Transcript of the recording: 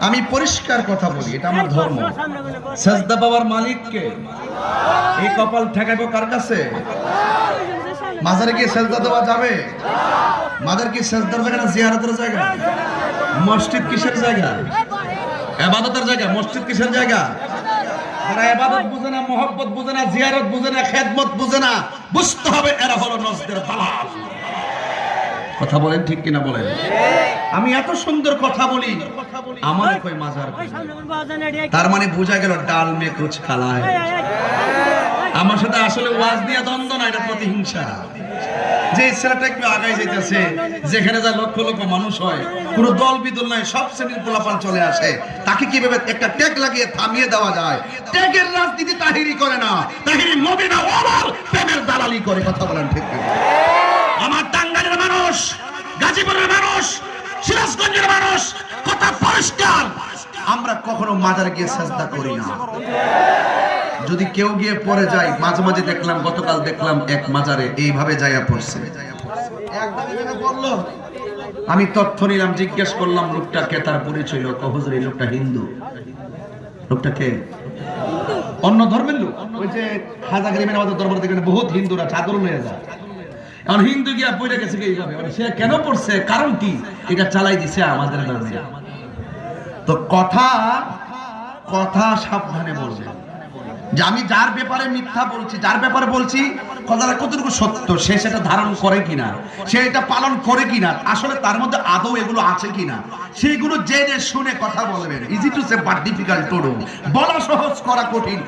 আমি পরিষ্কার কথা বলি, এটা আমার ধর্ম। সেজদা পাওয়ার মালিক কে? এই কপাল ঠেকাবো কার কাছে? মাজারে গিয়ে সেজদা দেওয়া যাবে? মাজার কি সেজদার জায়গা না জিয়ারতের জায়গা? মসজিদ কিসের জায়গা? ইবাদতের জায়গা। মসজিদ কিসের জায়গা? যারা ইবাদত বুঝে না, মহব্বত বুঝে না, জিয়ারত বুঝে না, খেদমত বুঝে না, বুঝতে হবে এরা হলো নজদের দালাল। কথা বলেন ঠিক কিনা বলেন? আমি এত সুন্দর কথা বলি, আমার কই মাজার, তার মানে বোঝা গেল ডাল মে কুছ খালায়। আমার সাথে আসলে ওয়াজ দিয়ে দ্বন্দ্ব না, এটা প্রতিহিংসা। যে ছেলেটা একটু আগায় যাইতেছে, যেখানে যা লক্ষ লক্ষ মানুষ হয়, কোনো দল বিদল নাই, সব শ্রেণীর পোলাপান চলে আসে, তাকে কিভাবে একটা ট্যাগ লাগিয়ে থামিয়ে দেওয়া যায়? ট্যাগের রাজনীতি তাহিরি করে না, তাহিরি নবী না ওমর প্রেমের দালালি করে। কথা বলেন ঠিক কিনা? আমার টাঙ্গাইলের মানুষ, গাজীপুরের মানুষ, সিরাজগঞ্জের মানুষ, কথা পরিষ্কার, আমরা কখনো মাজারে গিয়ে সেজদা করি না। যদি কেউ গিয়ে পড়ে যায়, মাঝে মাঝে দেখলাম, গতকাল দেখলাম এক মাজারে এইভাবে যাইয়া পড়ছে। আমি তথ্য নিলাম, জিজ্ঞেস করলাম লোকটাকে, তার পরিচয় লোক, হুজুর এই লোকটা হিন্দু। লোকটাকে অন্য ধর্মের লোক, ওই যে খাজা গরিবের আমাদের দরবার থেকে বহুত হিন্দুরা চাদর লয়ে যায়। এখন হিন্দু গিয়া পড়ে গেছে এইভাবে, সে কেন পড়ছে, কারণ কি, এটা চালাই দিছে আমাদের নামে। তো কথা কথা সাবধানে বলবে, যে আমি যার ব্যাপারে মিথ্যা বলছি, যার ব্যাপারে বলছি, কথাটা কতটুকু সত্য, সে সেটা ধারণ করে কিনা, সে এটা পালন করে কিনা, আসলে তার মধ্যে আদৌ এগুলো আছে কিনা, সেগুলো জেনে শুনে কথা বলবেন। Easy to say but difficult to do. বলা সহজ, করা কঠিন।